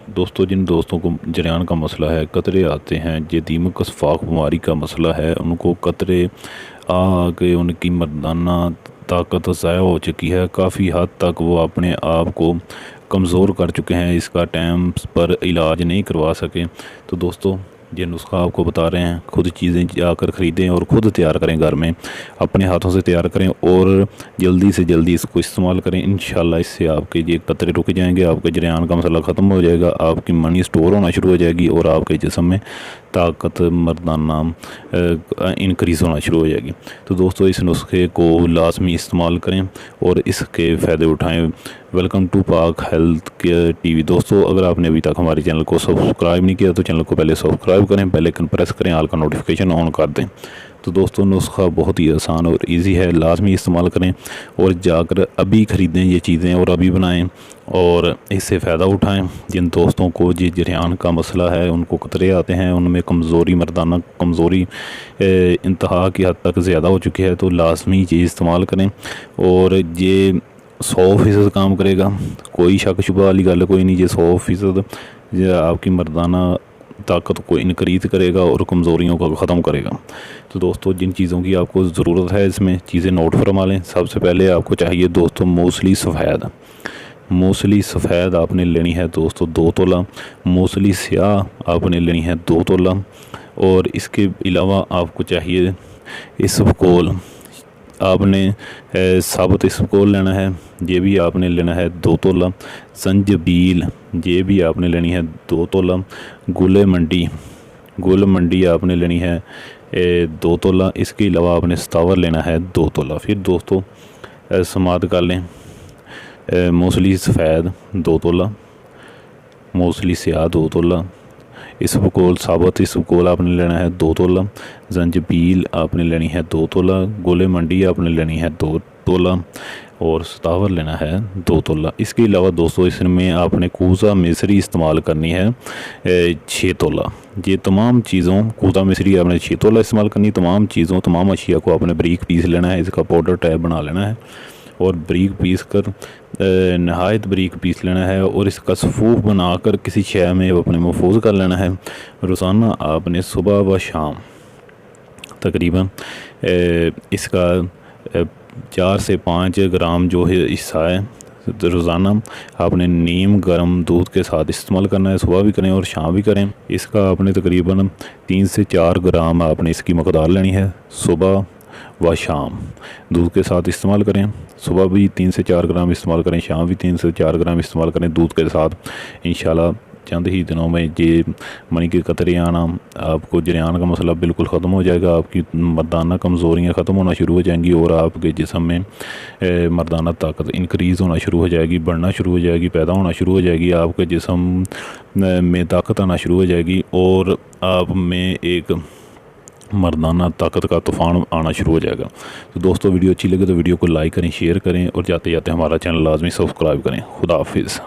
दोस्तों, जिन दोस्तों को जरियान का मसला है, कतरे आते हैं, ये दीमक फाक बीमारी का मसला है, उनको कतरे आके उनकी मर्दाना ताकत ज़ाया हो चुकी है। काफ़ी हद तक वो अपने आप को कमज़ोर कर चुके हैं, इसका टाइम पर इलाज नहीं करवा सके। तो दोस्तों, ये नुस्खा आपको बता रहे हैं, खुद चीज़ें जाकर ख़रीदें और ख़ुद तैयार करें, घर में अपने हाथों से तैयार करें और जल्दी से जल्दी इसको इस्तेमाल करें। इंशाल्लाह इससे आपके ये कतरे रुक जाएंगे, आपके जरियान का मसला ख़त्म हो जाएगा, आपकी मनी स्टोर होना शुरू हो जाएगी और आपके जिस्म में ताकत मर्दाना इंक्रीज़ होना शुरू हो जाएगी। तो दोस्तों, इस नुस्खे को लाजमी इस्तेमाल करें और इसके फ़ायदे उठाएँ। वेलकम टू पाक हेल्थ केयर टीवी। दोस्तों, अगर आपने अभी तक हमारे चैनल को सब्सक्राइब नहीं किया तो चैनल को पहले सब्सक्राइब करें, बेल आइकन प्रेस करें, ऑल का नोटिफिकेशन ऑन कर दें। तो दोस्तों, नुस्खा बहुत ही आसान और इजी है, लाजमी इस्तेमाल करें और जाकर अभी ख़रीदें ये चीज़ें और अभी बनाएं और इससे फ़ायदा उठाएं। जिन दोस्तों को ये जरियान का मसला है, उनको कतरे आते हैं, उनमें कमज़ोरी मर्दाना कमज़ोरी इंतहा की हद तक ज़्यादा हो चुकी है, तो लाजमी चीज़ इस्तेमाल करें और ये 100% काम करेगा। कोई शक शुबा वाली गल कोई नहीं, ये 100% आपकी मर्दाना ताकत को इनक्रीज़ करेगा और कमज़ोरियों को ख़त्म करेगा। तो दोस्तों, जिन चीज़ों की आपको ज़रूरत है, इसमें चीज़ें नोट फरमा लें। सबसे पहले आपको चाहिए दोस्तों मूसली सफ़ेद। मूसली सफ़ेद आपने लेनी है दोस्तों 2 तोला। मूसली स्याह आपने लेनी है 2 तोला। और इसके अलावा आपको चाहिए इसबगोल। आपने साबुत इसबगोल लेना है, ये भी आपने लेना है 2 तोला। संजबील, ये भी आपने लेनी है 2 तोला। गुल मंडी आपने लेनी है 2 तोला। इसके अलावा आपने सतावर लेना है 2 तोला। फिर दोस्तों समात कर लें। मूसली सफ़ेद 2 तोला, मूसली स्याह 2 तोला, इसबगोल साबुत इसबगोल आपने लेना है 2 तोला। जंजबील आपने लेनी है 2 तोला। गोले मंडी आपने लेनी है 2 तोला और सतावर लेना है 2 तोला। इसके अलावा दोस्तों, इसमें आपने कूज़ा मिसरी इस्तेमाल करनी है 6 तोला। ये तमाम चीज़ों कूज़ा मिसरी आपने 6 तोला इस्तेमाल करनी। तमाम चीज़ों तमाम अशिया को आपने बारीक पीस लेना है, इसका पाउडर टाइप बना लेना है और बारीक पीस कर नहायत बारीक पीस लेना है और इसका सफ़ूफ बनाकर किसी शय में अपने महफूज कर लेना है। रोज़ाना आपने सुबह व शाम तकरीबन इसका 4 से 5 ग्राम जो है हिस्सा है, रोज़ाना आपने नीम गर्म दूध के साथ इस्तेमाल करना है। सुबह भी करें और शाम भी करें। इसका आपने तकरीबन 3 से 4 ग्राम आपने इसकी मकदार लेनी है। सुबह व शाम दूध के साथ इस्तेमाल करें। सुबह भी 3 से 4 ग्राम इस्तेमाल करें, शाम भी 3 से 4 ग्राम इस्तेमाल करें दूध के साथ। इंशाल्लाह चंद ही दिनों में ये मनी के कतरे आना, आपको जरियान का मसला बिल्कुल ख़त्म हो जाएगा। आपकी मर्दाना कमज़ोरियाँ ख़त्म होना शुरू हो जाएंगी और आपके जिस्म में मर्दाना ताकत इंक्रीज़ होना शुरू हो जाएगी, बढ़ना शुरू हो जाएगी, पैदा होना शुरू हो जाएगी। आपके जिस्म में ताकत आना शुरू हो जाएगी और आप में एक मर्दाना ताकत का तूफ़ान आना शुरू हो जाएगा। तो दोस्तों, वीडियो अच्छी लगे तो वीडियो को लाइक करें, शेयर करें और जाते जाते हमारा चैनल लाजमी सब्सक्राइब करें। खुदा हाफिज़।